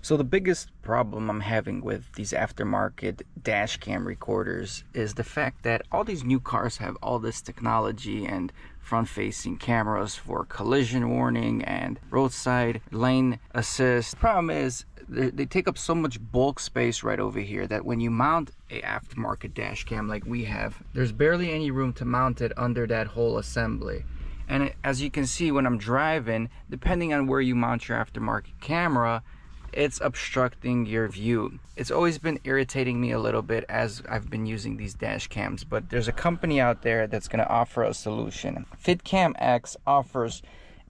So the biggest problem I'm having with these aftermarket dash cam recorders is the fact that all these new cars have all this technology and front-facing cameras for collision warning and roadside lane assist. The problem is they take up so much bulk space right over here that when you mount a aftermarket dash cam like we have, there's barely any room to mount it under that whole assembly. And as you can see when I'm driving, depending on where you mount your aftermarket camera, it's obstructing your view. It's always been irritating me a little bit as I've been using these dash cams, but there's a company out there that's going to offer a solution. FitcamX offers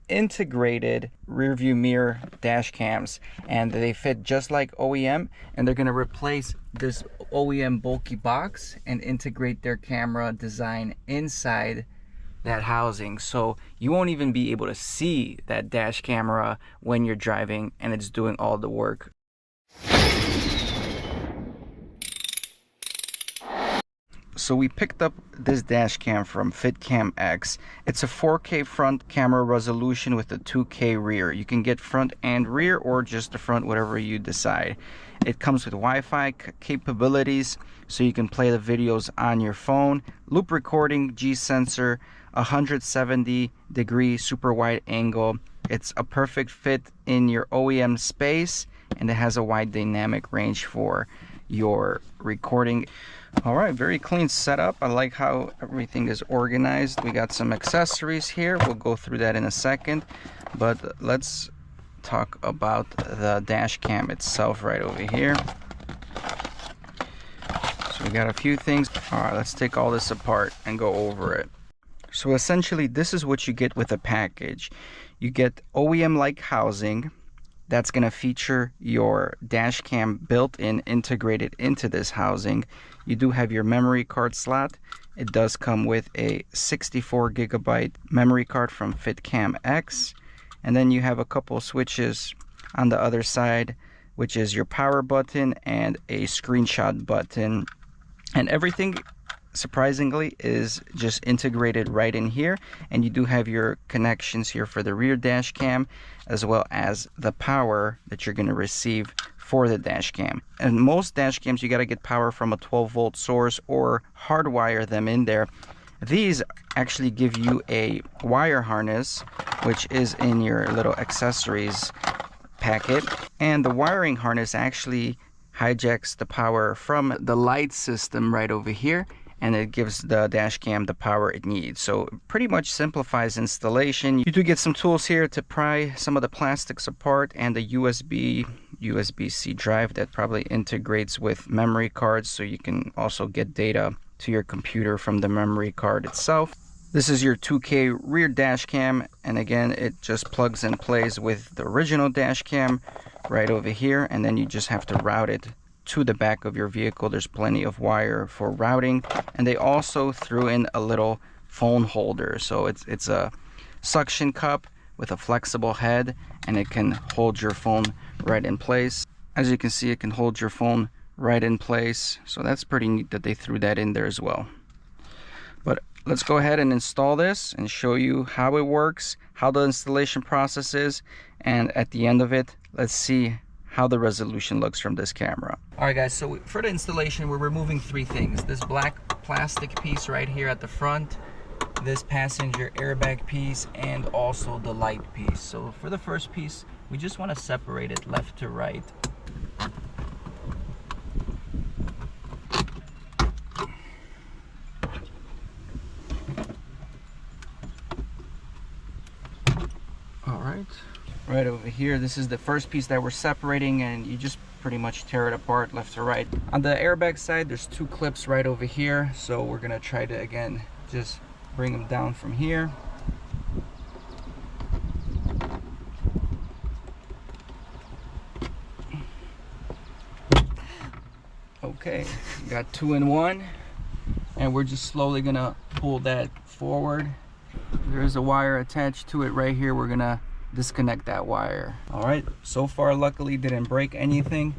integrated rear view mirror dash cams, and they fit just like OEM, and they're going to replace this OEM bulky box and integrate their camera design inside that housing, so you won't even be able to see that dash camera when you're driving and it's doing all the work. So we picked up this dash cam from FitcamX. It's a 4K front camera resolution with a 2K rear. You can get front and rear or just the front, whatever you decide. It comes with Wi-Fi capabilities, so you can play the videos on your phone, loop recording, G sensor, 170-degree super wide angle. It's a perfect fit in your OEM space, and it has a wide dynamic range for your recording. All right, very clean setup. I like how everything is organized. We got some accessories here. We'll go through that in a second, but let's talk about the dash cam itself right over here. So we got a few things. All right, let's take all this apart and go over it. So essentially, this is what you get with a package. You get OEM-like housing that's going to feature your dash cam built-in, integrated into this housing. You do have your memory card slot. It does come with a 64 gigabyte memory card from FitcamX. And then you have a couple switches on the other side, which is your power button and a screenshot button. And everything, surprisingly, is just integrated right in here, and you do have your connections here for the rear dash cam as well as the power that you're going to receive for the dash cam. And most dash cams, you got to get power from a 12-volt source or hardwire them in there. These actually give you a wire harness, which is in your little accessories packet, and the wiring harness actually hijacks the power from the light system right over here, and it gives the dash cam the power it needs. So pretty much simplifies installation. You do get some tools here to pry some of the plastics apart, and the USB-C drive that probably integrates with memory cards, so you can also get data to your computer from the memory card itself. This is your 2K rear dash cam, and again, it just plugs and plays with the original dash cam right over here, and then you just have to route it to the back of your vehicle. There's plenty of wire for routing, and they also threw in a little phone holder. So it's a suction cup with a flexible head, and it can hold your phone right in place. As you can see, it can hold your phone right in place, so that's pretty neat that they threw that in there as well. But let's go ahead and install this and show you how it works, how the installation process is, and at the end of it, let's see how the resolution looks from this camera. All right guys, so for the installation, we're removing three things. This black plastic piece right here at the front, this passenger airbag piece, and also the light piece. So for the first piece, we just want to separate it left to right. Right over here, this is the first piece that we're separating, and you just pretty much tear it apart left to right. On the airbag side, there's two clips right over here, so we're gonna try to again just bring them down from here. Okay, got two in one, and we're just slowly gonna pull that forward. There's a wire attached to it right here. We're gonna disconnect that wire. All right, so far luckily didn't break anything,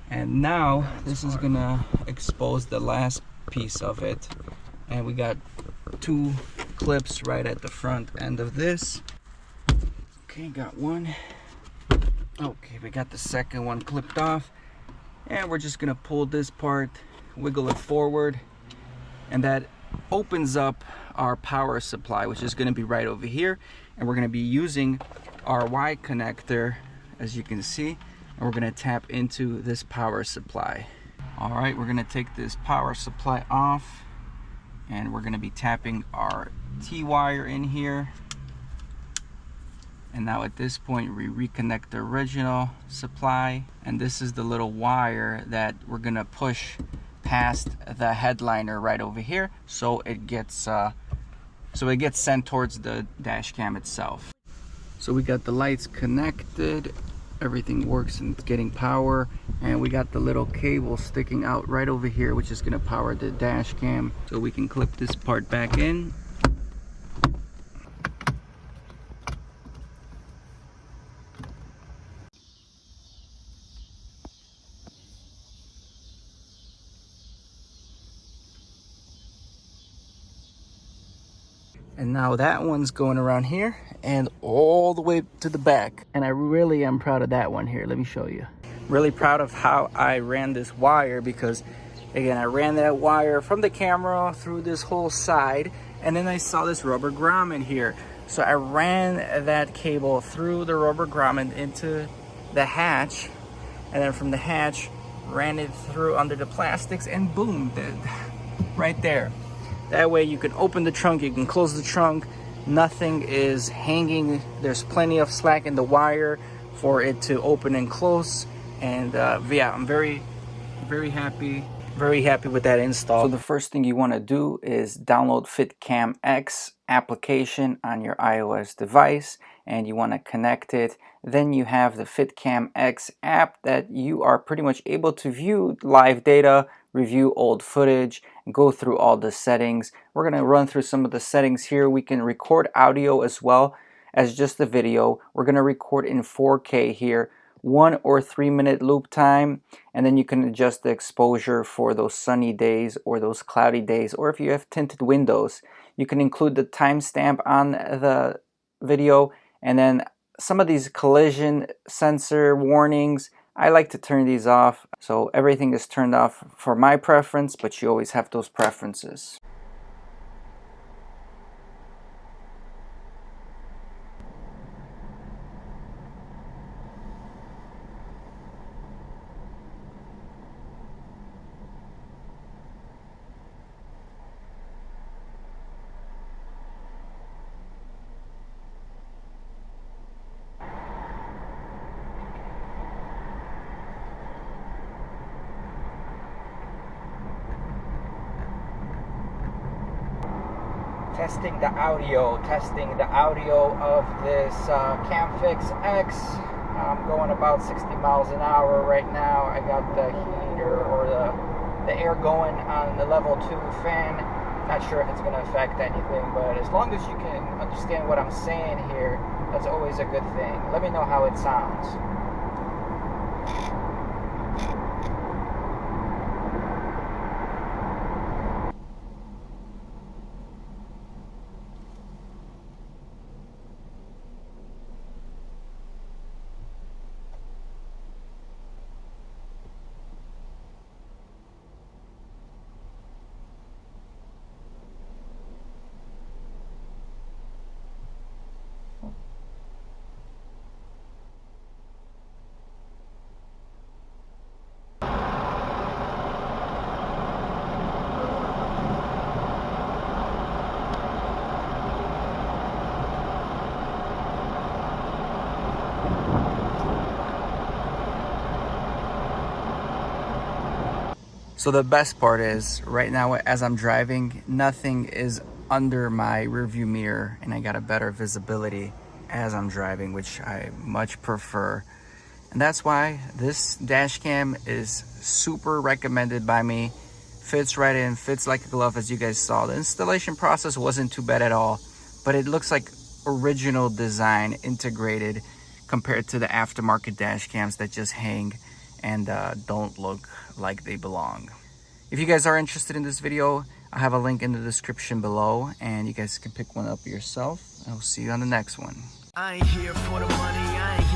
and now this is gonna expose the last piece of it, and we got two clips right at the front end of this. Okay, got one, Okay, we got the second one clipped off, and we're just gonna pull this part, wiggle it forward, and that opens up our power supply, which is gonna be right over here. And we're gonna be using our Y connector, as you can see, and we're gonna tap into this power supply. All right, we're gonna take this power supply off, and we're gonna be tapping our T-wire in here. And now at this point, we reconnect the original supply, and this is the little wire that we're gonna push past the headliner right over here, so it gets sent towards the dash cam itself. So we got the lights connected, everything works and it's getting power, and we got the little cable sticking out right over here, which is gonna power the dash cam. So we can clip this part back in. And now that one's going around here and all the way to the back. And I really am proud of that one here. Let me show you. Really proud of how I ran this wire, because again, I ran that wire from the camera through this whole side, and then I saw this rubber grommet here. So I ran that cable through the rubber grommet into the hatch, and then from the hatch, ran it through under the plastics, and boom, right there. That way you can open the trunk, you can close the trunk, nothing is hanging. There's plenty of slack in the wire for it to open and close. And yeah, I'm very happy with that install. So the first thing you want to do is download FitcamX application on your iOS device, and you want to connect it. Then you have the FitcamX app that you are pretty much able to view live data, review old footage, and go through all the settings. We're going to run through some of the settings here. We can record audio as well as just the video. We're going to record in 4K here, 1 or 3 minute loop time, and then you can adjust the exposure for those sunny days or those cloudy days, or if you have tinted windows. You can include the timestamp on the video, and then some of these collision sensor warnings, I like to turn these off. So everything is turned off for my preference, but you always have those preferences. Testing the audio of this FitcamX. I'm going about 60 miles an hour right now. I got the heater or the air going on the level 2 fan. Not sure if it's going to affect anything, but as long as you can understand what I'm saying here, that's always a good thing. Let me know how it sounds. So the best part is, right now as I'm driving, nothing is under my rearview mirror, and I got a better visibility as I'm driving, which I much prefer. And that's why this dash cam is super recommended by me. Fits right in, fits like a glove, as you guys saw. The installation process wasn't too bad at all, but it looks like original design integrated compared to the aftermarket dash cams that just hang and don't look like they belong. If you guys are interested in this video, I have a link in the description below, and you guys can pick one up yourself. I'll see you on the next one. I ain't here for the money, I ain't